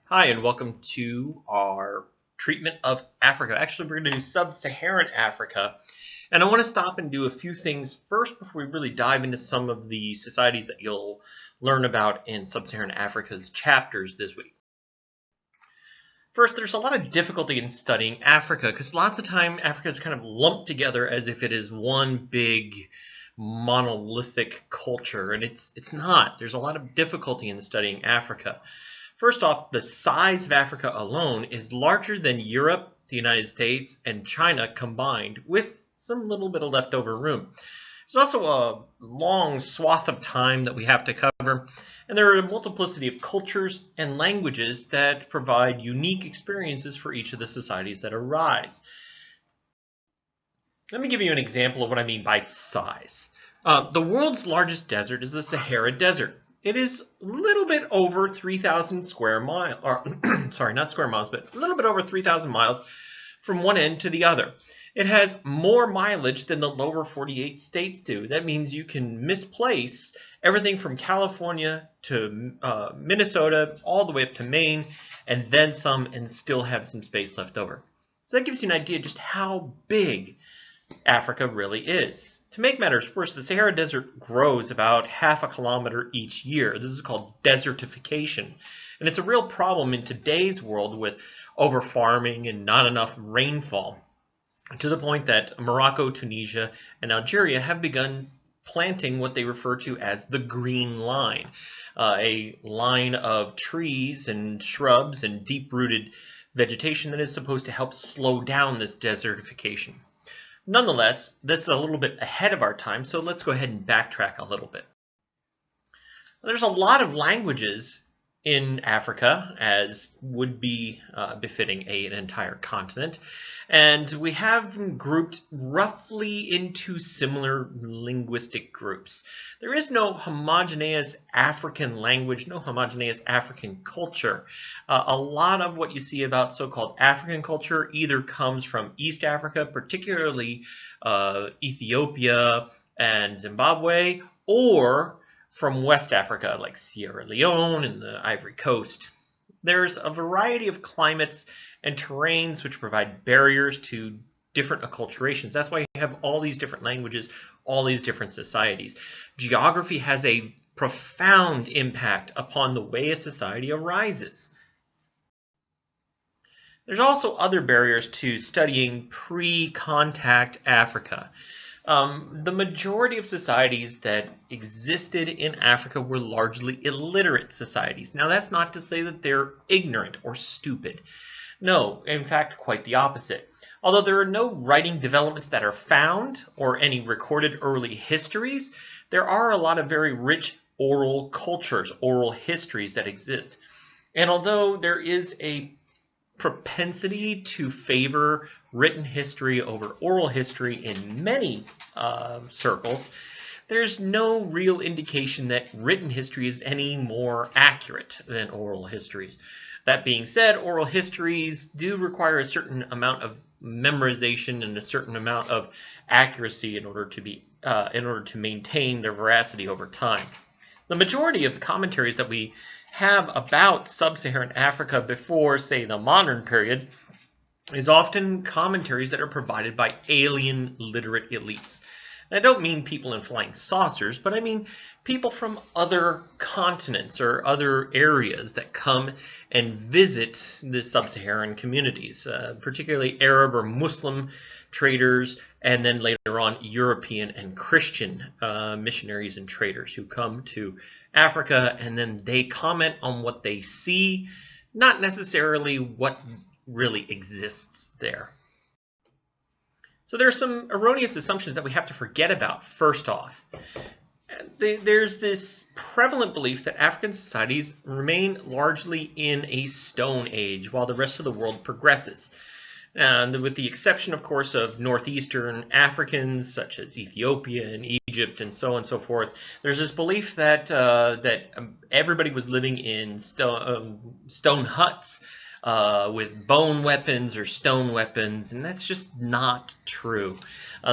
Hi, and welcome to our treatment of Africa. Actually, we're going to do sub-Saharan Africa. And I want to stop and do a few things first before we really dive into some of the societies that you'll learn about in sub-Saharan Africa's chapters this week. First, there's a lot of difficulty in studying Africa because lots of time Africa is kind of lumped together as if it is one big monolithic culture, and it's not. There's a lot of difficulty in studying Africa. First off, the size of Africa alone is larger than Europe, the United States, and China combined, with some little bit of leftover room. There's also a long swath of time that we have to cover, and there are a multiplicity of cultures and languages that provide unique experiences for each of the societies that arise. Let me give you an example of what I mean by size. The world's largest desert is the Sahara Desert. It is a little bit over 3,000 square miles, or sorry, not square miles, but a little bit over 3,000 miles from one end to the other. It has more mileage than the lower 48 states do. That means you can misplace everything from California to Minnesota, all the way up to Maine, and then some, and still have some space left over. So that gives you an idea just how big Africa really is. To make matters worse, the Sahara Desert grows about half a kilometer each year. This is called desertification. And it's a real problem in today's world with over-farming and not enough rainfall, to the point that Morocco, Tunisia, and Algeria have begun planting what they refer to as the Green Line, a line of trees and shrubs and deep-rooted vegetation that is supposed to help slow down this desertification. Nonetheless, that's a little bit ahead of our time, so let's go ahead and backtrack a little bit. There's a lot of languages in Africa, as would be befitting an entire continent, and we have them grouped roughly into similar linguistic groups. There is no homogeneous African language, no homogeneous African culture. A lot of what you see about so-called African culture either comes from East Africa, particularly Ethiopia and Zimbabwe, or from West Africa, like Sierra Leone and the Ivory Coast. There's a variety of climates and terrains which provide barriers to different acculturations. That's why you have all these different languages, all these different societies. Geography has a profound impact upon the way a society arises. There's also other barriers to studying pre-contact Africa. The majority of societies that existed in Africa were largely illiterate societies. Now, that's not to say that they're ignorant or stupid. No, in fact, quite the opposite. Although there are no writing developments that are found or any recorded early histories, there are a lot of very rich oral cultures, oral histories that exist. And although there is a propensity to favor written history over oral history in many circles, there's no real indication that written history is any more accurate than oral histories. That being said, oral histories do require a certain amount of memorization and a certain amount of accuracy in order to maintain their veracity over time. The majority of the commentaries that we have about sub-Saharan Africa before, say, the modern period is often commentaries that are provided by alien literate elites. And I don't mean people in flying saucers, but I mean people from other continents or other areas that come and visit the sub-Saharan communities, particularly Arab or Muslim traders, and then later on European and Christian missionaries and traders who come to Africa, and then they comment on what they see, not necessarily what really exists there. So there are some erroneous assumptions that we have to forget about. First off, there's this prevalent belief that African societies remain largely in a Stone Age while the rest of the world progresses. And with the exception, of course, of northeastern Africans such as Ethiopia and Egypt and so on and so forth, there's this belief that everybody was living in stone huts with bone weapons or stone weapons, and that's just not true.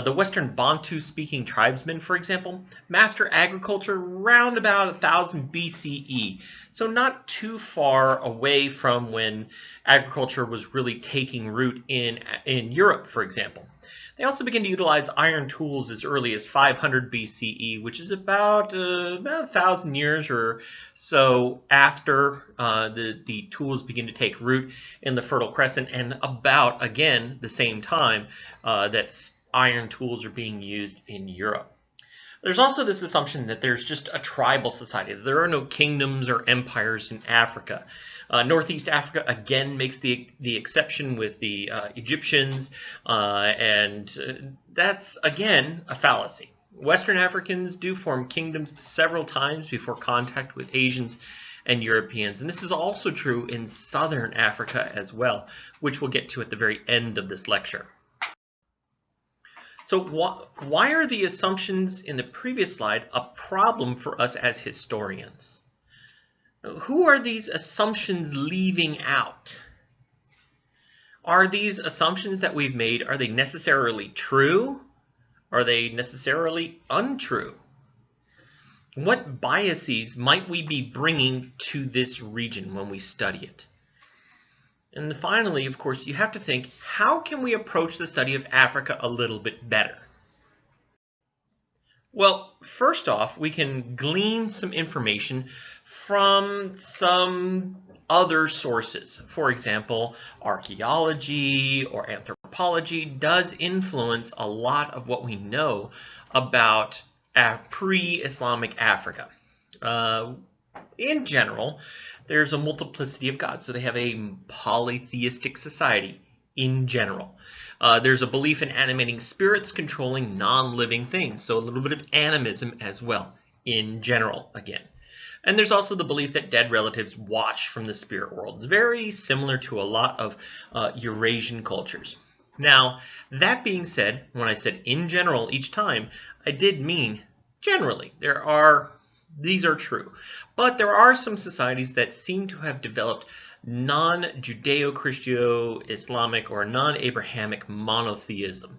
The Western Bantu-speaking tribesmen, for example, master agriculture around about 1000 BCE, so not too far away from when agriculture was really taking root in Europe, for example. They also begin to utilize iron tools as early as 500 BCE, which is about 1,000 years or so after the tools begin to take root in the Fertile Crescent, and about, again, the same time that iron tools are being used in Europe. There's also this assumption that there's just a tribal society. There are no kingdoms or empires in Africa. Northeast Africa, again, makes the exception with the Egyptians, and that's, again, a fallacy. Western Africans do form kingdoms several times before contact with Asians and Europeans, and this is also true in Southern Africa as well, which we'll get to at the very end of this lecture. So why are the assumptions in the previous slide a problem for us as historians? Who are these assumptions leaving out? Are these assumptions that we've made, are they necessarily true? Are they necessarily untrue? What biases might we be bringing to this region when we study it? And finally, of course, you have to think, how can we approach the study of Africa a little bit better? Well, first off, we can glean some information from some other sources. For example, archaeology or anthropology does influence a lot of what we know about pre-Islamic Africa. In general, there's a multiplicity of gods, so they have a polytheistic society in general. There's a belief in animating spirits controlling non-living things, so a little bit of animism as well, in general, again. And there's also the belief that dead relatives watch from the spirit world, very similar to a lot of Eurasian cultures. Now, that being said, when I said in general each time, I did mean generally. These are true. But there are some societies that seem to have developed non-Judeo-Christo-Islamic or non-Abrahamic monotheism.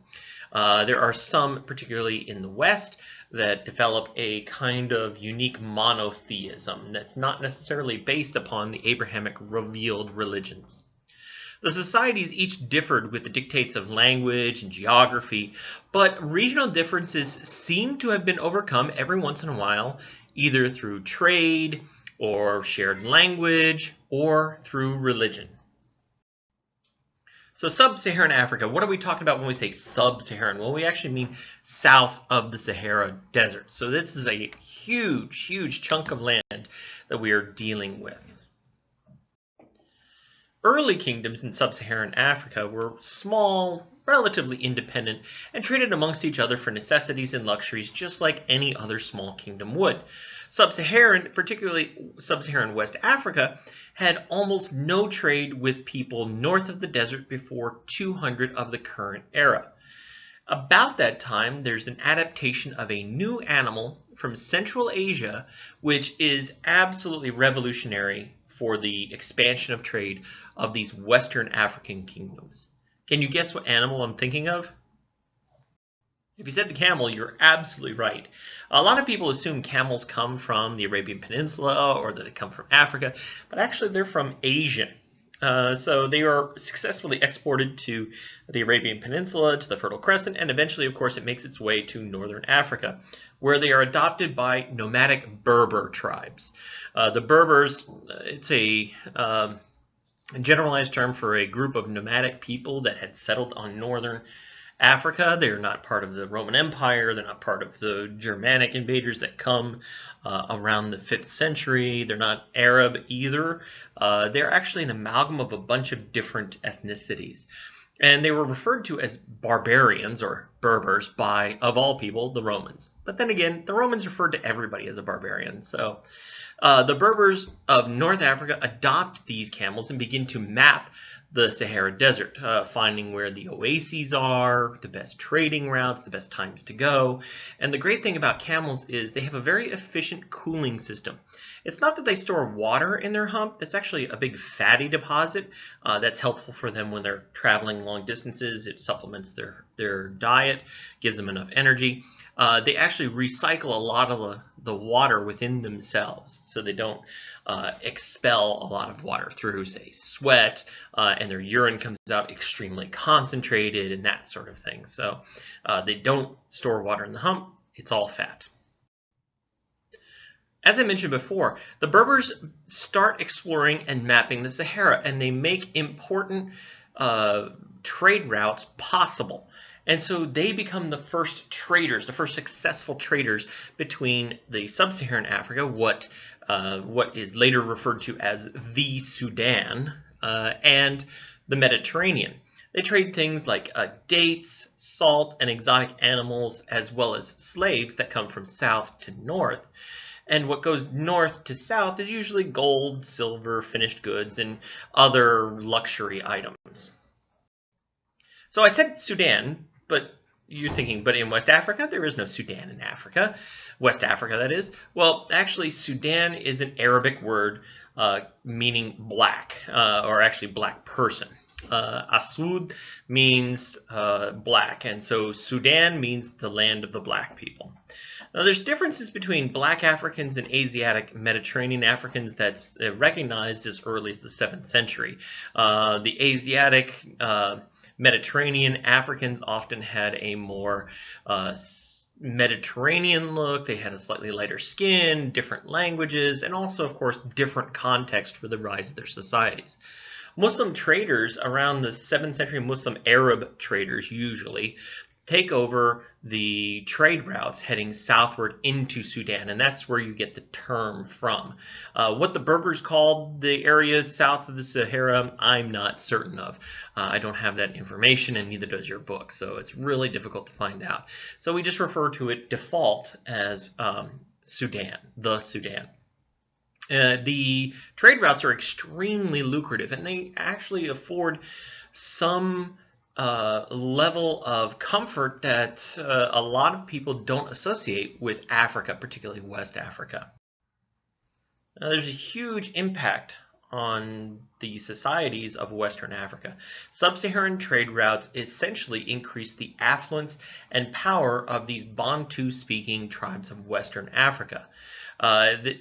There are some, particularly in the West, that develop a kind of unique monotheism that's not necessarily based upon the Abrahamic revealed religions. The societies each differed with the dictates of language and geography, but regional differences seem to have been overcome every once in a while, either through trade or shared language or through religion. So sub-Saharan Africa, what are we talking about when we say sub-Saharan? Well, we actually mean south of the Sahara Desert. So this is a huge, huge chunk of land that we are dealing with. Early kingdoms in sub-Saharan Africa were small, relatively independent, and traded amongst each other for necessities and luxuries just like any other small kingdom would. Sub-Saharan, particularly sub-Saharan West Africa, had almost no trade with people north of the desert before 200 of the current era. About that time, there's an adaptation of a new animal from Central Asia, which is absolutely revolutionary for the expansion of trade of these Western African kingdoms. Can you guess what animal I'm thinking of? If you said the camel, you're absolutely right. A lot of people assume camels come from the Arabian Peninsula or that they come from Africa, but actually they're from Asia. So they are successfully exported to the Arabian Peninsula, to the Fertile Crescent, and eventually, of course, it makes its way to northern Africa, where they are adopted by nomadic Berber tribes. The Berbers, it's a generalized term for a group of nomadic people that had settled on northern Africa. They're not part of the Roman Empire. They're not part of the Germanic invaders that come around the 5th century. They're not Arab either. They're actually an amalgam of a bunch of different ethnicities. And they were referred to as barbarians or Berbers by, of all people, the Romans. But then again, the Romans referred to everybody as a barbarian. So the Berbers of North Africa adopt these camels and begin to map the Sahara Desert, finding where the oases are, the best trading routes, the best times to go. And the great thing about camels is they have a very efficient cooling system. It's not that they store water in their hump. That's actually a big fatty deposit that's helpful for them when they're traveling long distances. It supplements their diet, gives them enough energy. They actually recycle a lot of the water within themselves, so they don't expel a lot of water through, say, sweat, and their urine comes out extremely concentrated and that sort of thing. So they don't store water in the hump. It's all fat. As I mentioned before, the Berbers start exploring and mapping the Sahara, and they make important trade routes possible. And so they become the first traders, the first successful traders between the sub-Saharan Africa, what is later referred to as the Sudan, and the Mediterranean. They trade things like dates, salt, and exotic animals, as well as slaves that come from south to north. And what goes north to south is usually gold, silver, finished goods, and other luxury items. So I said Sudan, but you're thinking, but in West Africa? There is no Sudan in Africa. West Africa, that is. Well, actually, Sudan is an Arabic word meaning black, or actually black person. Asud means black, and so Sudan means the land of the black people. Now, there's differences between black Africans and Asiatic Mediterranean Africans that's recognized as early as the 7th century. The Asiatic Mediterranean Africans often had a more Mediterranean look. They had a slightly lighter skin, different languages, and also, of course, different context for the rise of their societies. Muslim traders around the 7th century, Muslim Arab traders usually, take over the trade routes heading southward into Sudan, and that's where you get the term from. What the Berbers called the area south of the Sahara, I'm not certain of. I don't have that information, and neither does your book, so it's really difficult to find out. So we just refer to it default as Sudan, the Sudan. The trade routes are extremely lucrative, and they actually afford some level of comfort that a lot of people don't associate with Africa, particularly West Africa. Now, there's a huge impact on the societies of Western Africa. Sub-Saharan trade routes essentially increase the affluence and power of these Bantu-speaking tribes of Western Africa.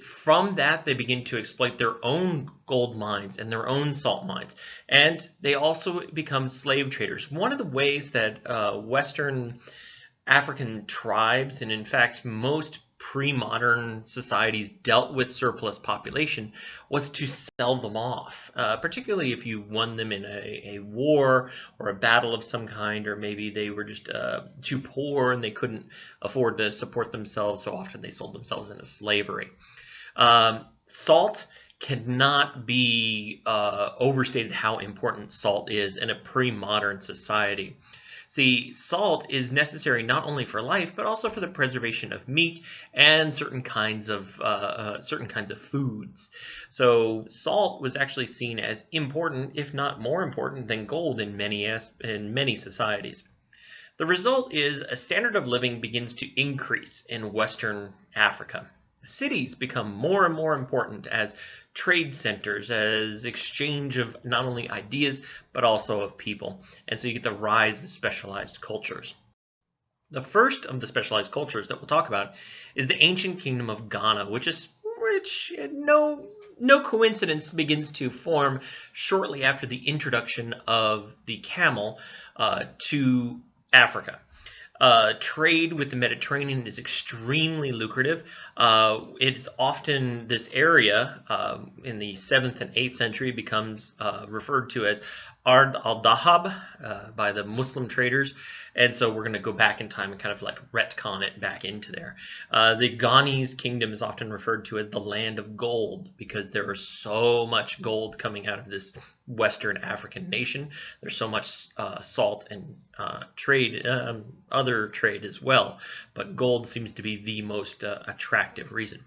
From that, they begin to exploit their own gold mines and their own salt mines, and they also become slave traders. One of the ways that Western African tribes, and in fact most pre-modern societies dealt with surplus population, was to sell them off, particularly if you won them in a war or a battle of some kind, or maybe they were just too poor and they couldn't afford to support themselves, so often they sold themselves into slavery. Salt cannot be overstated how important salt is in a pre-modern society. See, salt is necessary not only for life, but also for the preservation of meat and certain kinds of foods. So salt was actually seen as important, if not more important, than gold in many societies. The result is a standard of living begins to increase in Western Africa. Cities become more and more important as trade centers, as exchange of not only ideas, but also of people. And so you get the rise of specialized cultures. The first of the specialized cultures that we'll talk about is the ancient kingdom of Ghana, which no coincidence begins to form shortly after the introduction of the camel to Africa. Trade with the Mediterranean is extremely lucrative. It's often, this area in the 7th and 8th century becomes referred to as Ard al-Dahab by the Muslim traders, and so we're going to go back in time and kind of like retcon it back into there. The Ghanese kingdom is often referred to as the land of gold because there is so much gold coming out of this Western African nation. There's so much salt and other other trade as well, but gold seems to be the most attractive reason.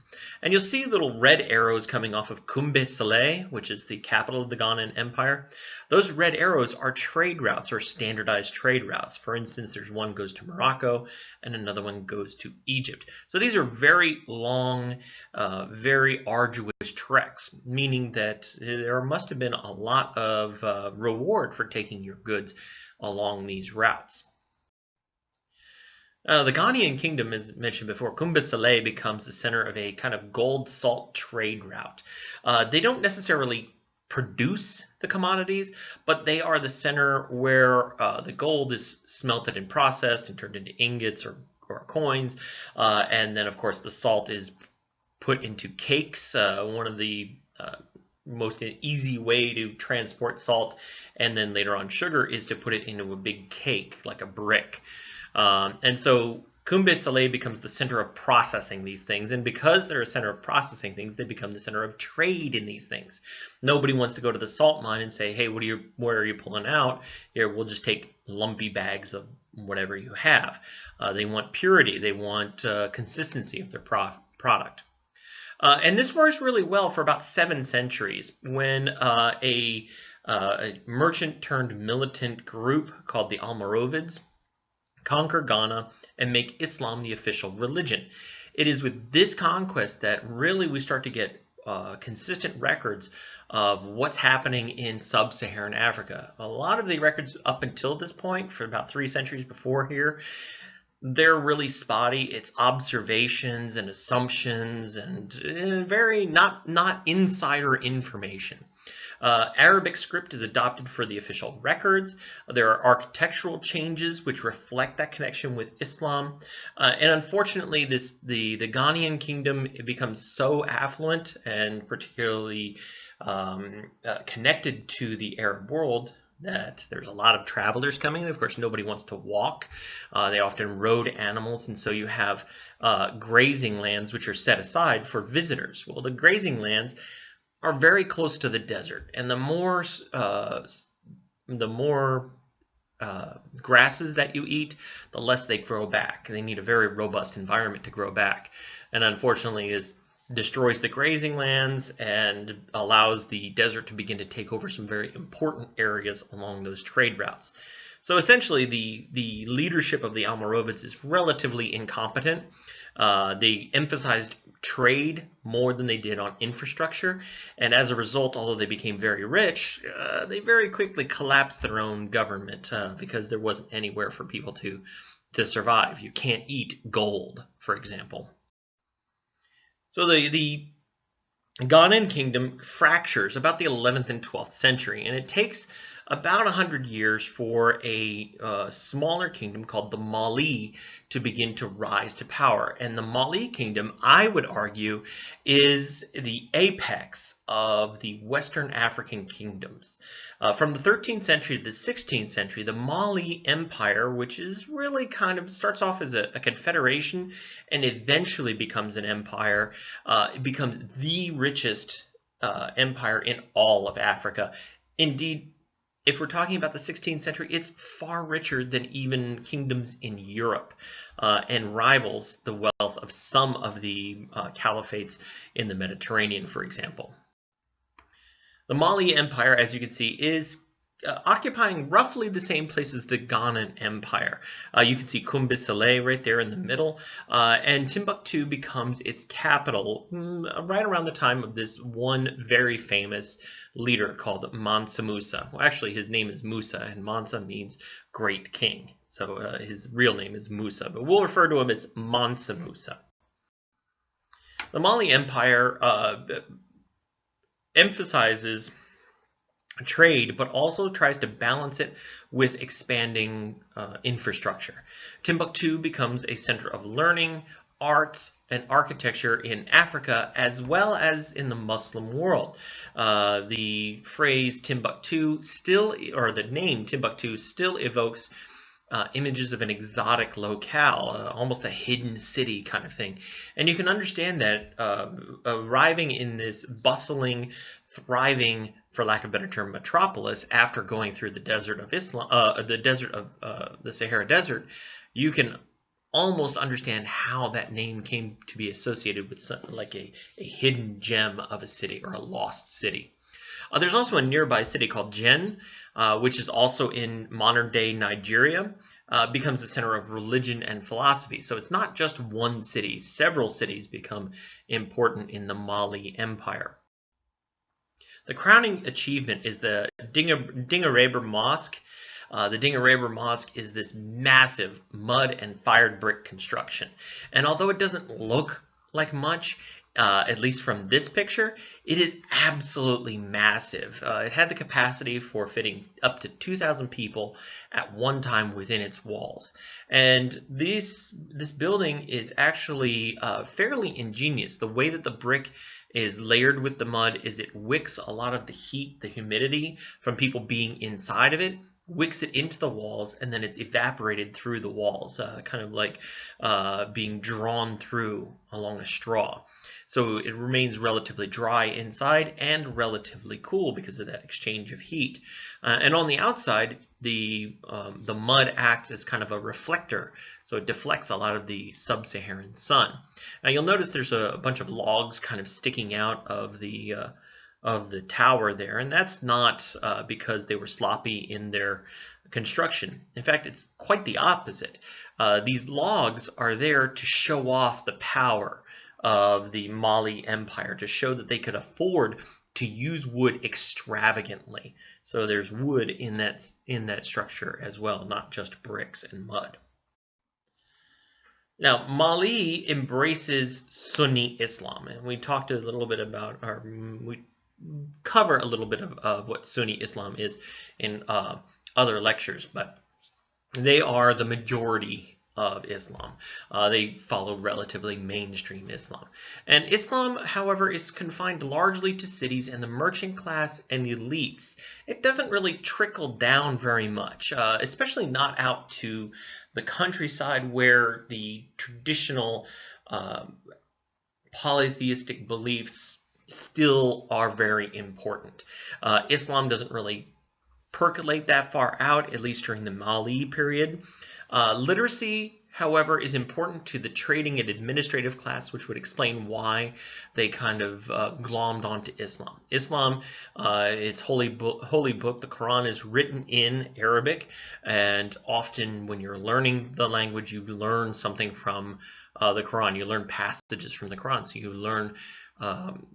And you'll see little red arrows coming off of Cumbe Saleh, which is the capital of the Ghanaian Empire. Those red arrows are trade routes or standardized trade routes. For instance, there's one goes to Morocco and another one goes to Egypt. So these are very long, very arduous treks, meaning that there must have been a lot of reward for taking your goods along these routes. The Ghanaian kingdom, as mentioned before, Cumbe Saleh becomes the center of a kind of gold salt trade route. They don't necessarily produce the commodities, but they are the center where the gold is smelted and processed and turned into ingots or coins. And then, of course, the salt is put into cakes. One of the most easy way to transport salt, and then later on sugar, is to put it into a big cake, like a brick. And so Cumbe Saleh becomes the center of processing these things, and because they're a center of processing things, they become the center of trade in these things. Nobody wants to go to the salt mine and say, hey, what are you pulling out? Here, we'll just take lumpy bags of whatever you have. They want purity. They want consistency of their product. And this works really well for about 7 centuries when a merchant turned militant group called the Almoravids conquer Ghana and make Islam the official religion. It is with this conquest that really we start to get consistent records of what's happening in sub-Saharan Africa. A lot of the records up until this point, for about 3 centuries before here, they're really spotty. It's observations and assumptions and very not insider information. Arabic script is adopted for the official records. There are architectural changes which reflect that connection with Islam. And unfortunately, the Ghanaian kingdom becomes so affluent and particularly connected to the Arab world that there's a lot of travelers coming. Of course, nobody wants to walk. They often rode animals, and so you have grazing lands which are set aside for visitors. Well, the grazing lands are very close to the desert, and the more grasses that you eat, the less they grow back. They need a very robust environment to grow back, and unfortunately, destroys the grazing lands and allows the desert to begin to take over some very important areas along those trade routes. So essentially, the leadership of the Almoravids is relatively incompetent. They emphasized trade more than they did on infrastructure, and as a result, although they became very rich, they very quickly collapsed their own government because there wasn't anywhere for people to survive. You can't eat gold, for example. So the Ghanaian kingdom fractures about the 11th and 12th century, and it takes about 100 years for a smaller kingdom called the Mali to begin to rise to power. And the Mali kingdom, I would argue, is the apex of the Western African kingdoms. From the 13th century to the 16th century, the Mali Empire, which is really kind of starts off as a confederation and eventually becomes an empire, it becomes the richest empire in all of Africa. Indeed, if we're talking about the 16th century, it's far richer than even kingdoms in Europe and rivals the wealth of some of the caliphates in the Mediterranean, for example. The Mali Empire, as you can see, is occupying roughly the same place as the Ghanaian Empire. You can see Cumbe Saleh right there in the middle, and Timbuktu becomes its capital right around the time of this one very famous leader called Mansa Musa. Well, actually, his name is Musa, and Mansa means great king. So his real name is Musa, but we'll refer to him as Mansa Musa. The Mali Empire emphasizes trade, but also tries to balance it with expanding infrastructure. Timbuktu becomes a center of learning, arts, and architecture in Africa, as well as in the Muslim world. The phrase Timbuktu or the name Timbuktu still evokes images of an exotic locale, almost a hidden city kind of thing. And you can understand that arriving in this bustling, thriving, for lack of a better term, metropolis after going through the desert of Islam, the Sahara Desert, you can almost understand how that name came to be associated with like a hidden gem of a city or a lost city. There's also a nearby city called Jen, which is also in modern-day Nigeria, becomes the center of religion and philosophy. So it's not just one city. Several cities become important in the Mali Empire. The crowning achievement is the Dingareber Mosque. The Dingareber Mosque is this massive mud and fired brick construction. And although it doesn't look like much, at least from this picture, it is absolutely massive. It had the capacity for fitting up to 2,000 people at one time within its walls. And this building is actually fairly ingenious. The way that the brick is layered with the mud is it wicks a lot of the heat, the humidity from people being inside of it, wicks it into the walls, and then it's evaporated through the walls, kind of like being drawn through along a straw. So it remains relatively dry inside and relatively cool because of that exchange of heat. And on the outside, the mud acts as kind of a reflector, so it deflects a lot of the sub-Saharan sun. Now you'll notice there's a bunch of logs kind of sticking out of the tower there, and that's not because they were sloppy in their construction. In fact, it's quite the opposite. These logs are there to show off the power of the Mali Empire, to show that they could afford to use wood extravagantly. So there's wood in that structure as well, not just bricks and mud. Now, Mali embraces Sunni Islam, and we talked a little bit about, or we cover a little bit of what Sunni Islam is in other lectures, but they are the majority of Islam. They follow relatively mainstream Islam. And Islam, however, is confined largely to cities and the merchant class and elites. It doesn't really trickle down very much, especially not out to the countryside where the traditional polytheistic beliefs still are very important. Islam doesn't really percolate that far out, at least during the Mali period. Literacy, however, is important to the trading and administrative class, which would explain why they kind of glommed onto Islam. Islam, its holy book, the Quran, is written in Arabic, and often when you're learning the language, you learn something from the Quran. You learn passages from the Quran, so you learn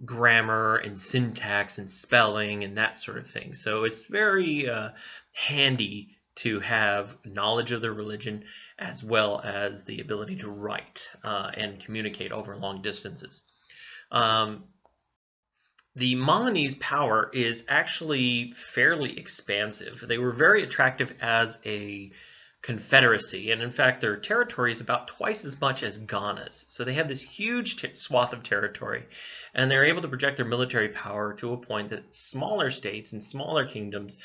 grammar and syntax and spelling and that sort of thing. So it's very handy to have knowledge of the religion as well as the ability to write and communicate over long distances. The Malinese power is actually fairly expansive. They were very attractive as a confederacy, and in fact their territory is about twice as much as Ghana's. So they have this huge swath of territory, and they're able to project their military power to a point that smaller states and smaller kingdoms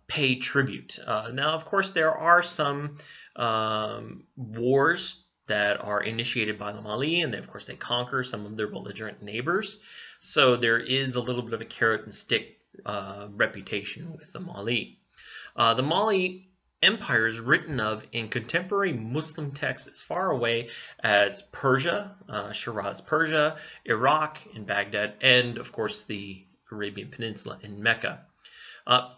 pay tribute. Now, of course, there are some wars that are initiated by the Mali, and of course they conquer some of their belligerent neighbors. So there is a little bit of a carrot and stick reputation with the Mali. The Mali Empire is written of in contemporary Muslim texts as far away as Persia, Shiraz, Persia, Iraq, and Baghdad, and of course the Arabian Peninsula in Mecca.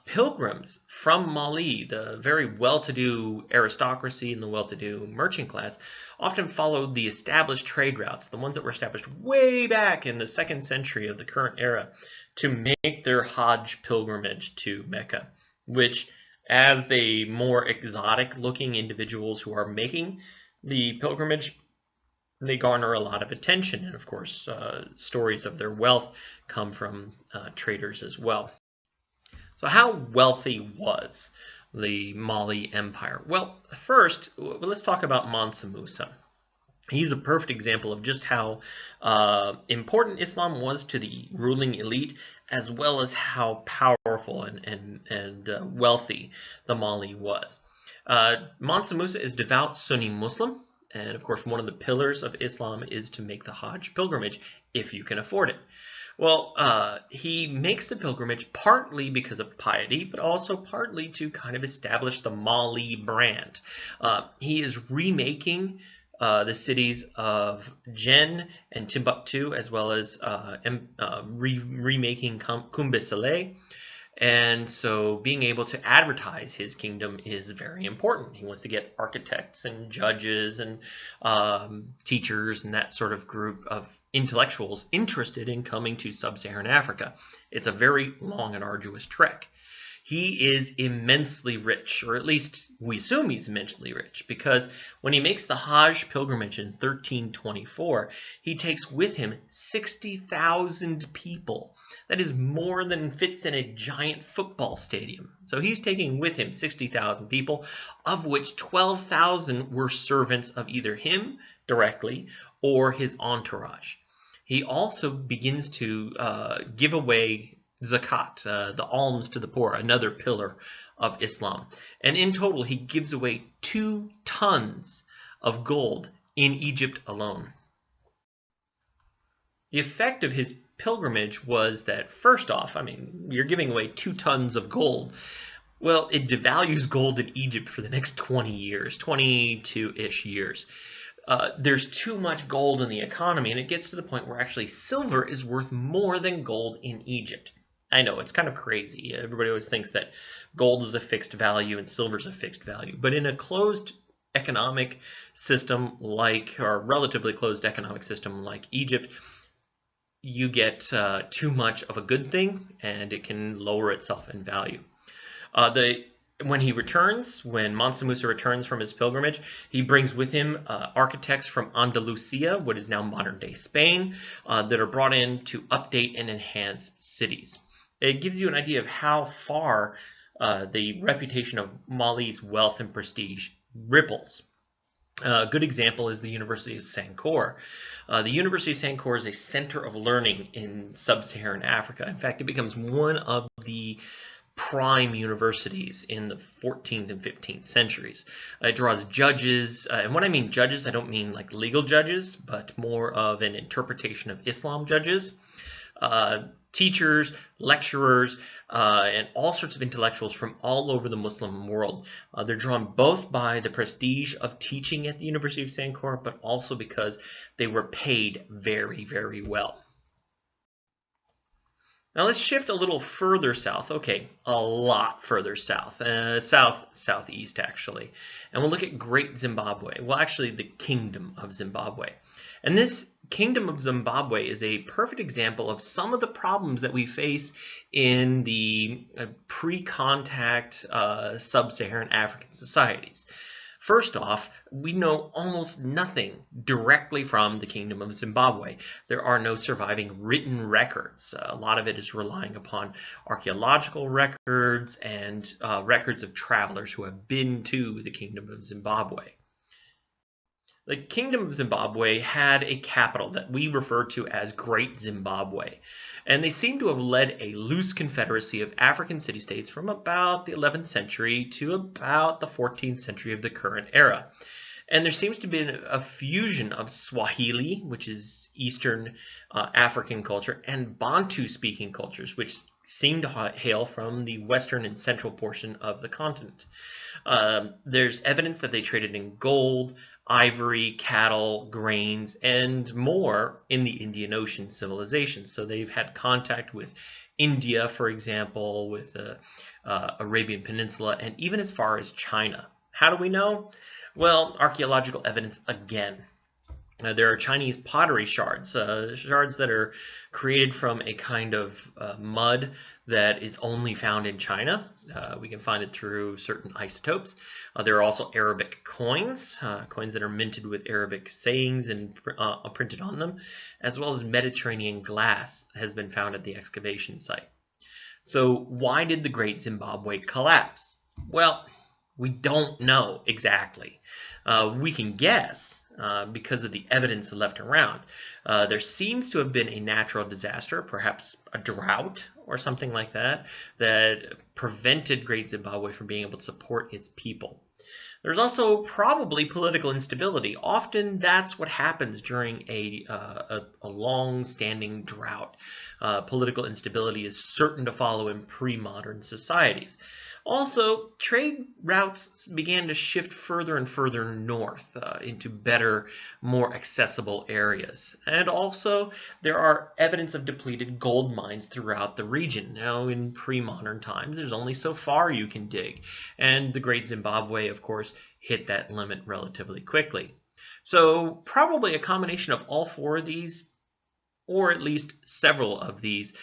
Pilgrims from Mali, the very well-to-do aristocracy and the well-to-do merchant class, often followed the established trade routes, the ones that were established way back in the 2nd century of the current era, to make their Hajj pilgrimage to Mecca, which, as the more exotic-looking individuals who are making the pilgrimage, they garner a lot of attention, and of course stories of their wealth come from traders as well. So how wealthy was the Mali Empire? Well, first, let's talk about Mansa Musa. He's a perfect example of just how important Islam was to the ruling elite, as well as how powerful and wealthy the Mali was. Mansa Musa is devout Sunni Muslim, and of course one of the pillars of Islam is to make the Hajj pilgrimage if you can afford it. Well, he makes the pilgrimage partly because of piety, but also partly to kind of establish the Mali brand. He is remaking the cities of Jen and Timbuktu, as well as remaking Kumbe Saleh. And so being able to advertise his kingdom is very important. He wants to get architects and judges and teachers and that sort of group of intellectuals interested in coming to sub-Saharan Africa. It's a very long and arduous trek. He is immensely rich, or at least we assume he's immensely rich, because when he makes the Hajj pilgrimage in 1324, he takes with him 60,000 people. That is more than fits in a giant football stadium. So he's taking with him 60,000 people, of which 12,000 were servants of either him directly or his entourage. He also begins to give away zakat, the alms to the poor, another pillar of Islam. And in total, he gives away 2 tons of gold in Egypt alone. The effect of his pilgrimage was that, first off, I mean, you're giving away 2 tons of gold. Well, it devalues gold in Egypt for the next 20 years, 22-ish years. There's too much gold in the economy, and it gets to the point where actually silver is worth more than gold in Egypt. I know, it's kind of crazy. Everybody always thinks that gold is a fixed value and silver is a fixed value. But in a closed economic system like, or relatively closed economic system like Egypt, you get too much of a good thing and it can lower itself in value. When he returns, when Mansa Musa returns from his pilgrimage, he brings with him architects from Andalusia, what is now modern-day Spain, that are brought in to update and enhance cities. It gives you an idea of how far the reputation of Mali's wealth and prestige ripples. A good example is the University of Sankore. The University of Sankore is a center of learning in sub-Saharan Africa. In fact, it becomes one of the prime universities in the 14th and 15th centuries. It draws judges, and when I mean judges, I don't mean like legal judges, but more of an interpretation of Islam judges. Teachers, lecturers, and all sorts of intellectuals from all over the Muslim world. They're drawn both by the prestige of teaching at the University of Sankore, but also because they were paid very, very well. Now let's shift a little further south. Okay, a lot further south. Southeast actually. And we'll look at Great Zimbabwe. Well, actually the Kingdom of Zimbabwe. And this Kingdom of Zimbabwe is a perfect example of some of the problems that we face in the pre-contact sub-Saharan African societies. First off, we know almost nothing directly from the Kingdom of Zimbabwe. There are no surviving written records. A lot of it is relying upon archaeological records and records of travelers who have been to the Kingdom of Zimbabwe. The Kingdom of Zimbabwe had a capital that we refer to as Great Zimbabwe, and they seem to have led a loose confederacy of African city-states from about the 11th century to about the 14th century of the current era. And there seems to be a fusion of Swahili, which is Eastern African culture, and Bantu-speaking cultures, which seem to hail from the western and central portion of the continent. There's evidence that they traded in gold, ivory, cattle, grains, and more in the Indian Ocean civilization. So they've had contact with India, for example, with the Arabian Peninsula, and even as far as China. How do we know? Well, archaeological evidence again. There are Chinese pottery shards, shards that are created from a kind of mud that is only found in China. We can find it through certain isotopes. There are also Arabic coins, coins that are minted with Arabic sayings and printed on them, as well as Mediterranean glass has been found at the excavation site. So why did the Great Zimbabwe collapse? Well, we don't know exactly. We can guess because of the evidence left around. There seems to have been a natural disaster, perhaps a drought or something like that, that prevented Great Zimbabwe from being able to support its people. There's also probably political instability. Often that's what happens during a long-standing drought. Political instability is certain to follow in pre-modern societies. Also, trade routes began to shift further and further north into better, more accessible areas. And also, there are evidence of depleted gold mines throughout the region. Now, in pre-modern times, there's only so far you can dig. And the Great Zimbabwe, of course, hit that limit relatively quickly. So, probably a combination of all four of these, or at least several of these,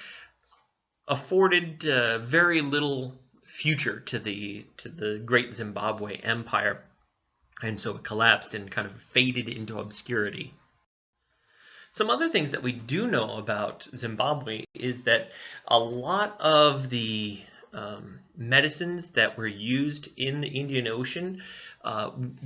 afforded very little future to the Great Zimbabwe Empire, and so it collapsed and kind of faded into obscurity. Some other things that we do know about Zimbabwe is that a lot of the medicines that were used in the Indian Ocean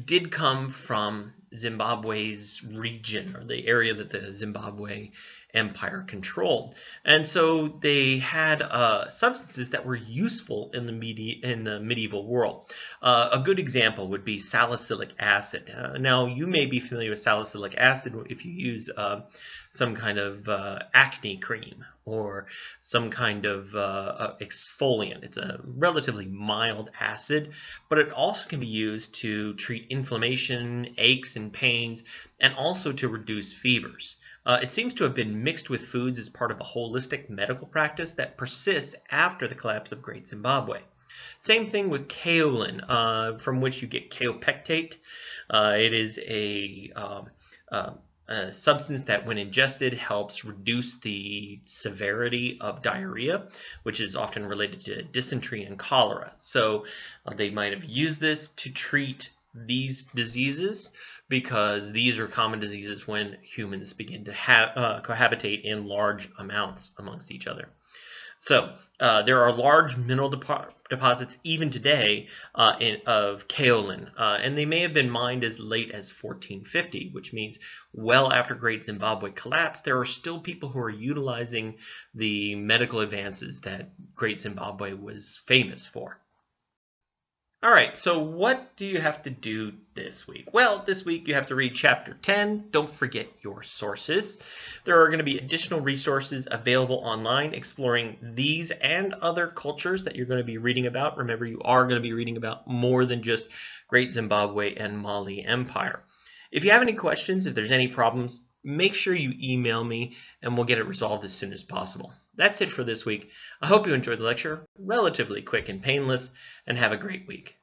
did come from Zimbabwe's region, or the area that the Zimbabwe Empire controlled. And so they had substances that were useful in the medieval world. A good example would be salicylic acid. Now, you may be familiar with salicylic acid if you use some kind of acne cream or some kind of exfoliant. It's a relatively mild acid, but it also can be used to treat inflammation, aches and pains, and also to reduce fevers. It seems to have been mixed with foods as part of a holistic medical practice that persists after the collapse of Great Zimbabwe. Same thing with kaolin, from which you get kaopectate. It is a substance that, when ingested, helps reduce the severity of diarrhea, which is often related to dysentery and cholera. So they might have used this to treat these diseases, because these are common diseases when humans begin to cohabitate in large amounts amongst each other. So there are large mineral deposits even today of kaolin, and they may have been mined as late as 1450, which means well after Great Zimbabwe collapsed, there are still people who are utilizing the medical advances that Great Zimbabwe was famous for. All right, so what do you have to do this week? Well, this week you have to read Chapter 10. Don't forget your sources. There are going to be additional resources available online exploring these and other cultures that you're going to be reading about. Remember, you are going to be reading about more than just Great Zimbabwe and Mali Empire. If you have any questions, if there's any problems, make sure you email me and we'll get it resolved as soon as possible. That's it for this week. I hope you enjoyed the lecture, relatively quick and painless, and have a great week.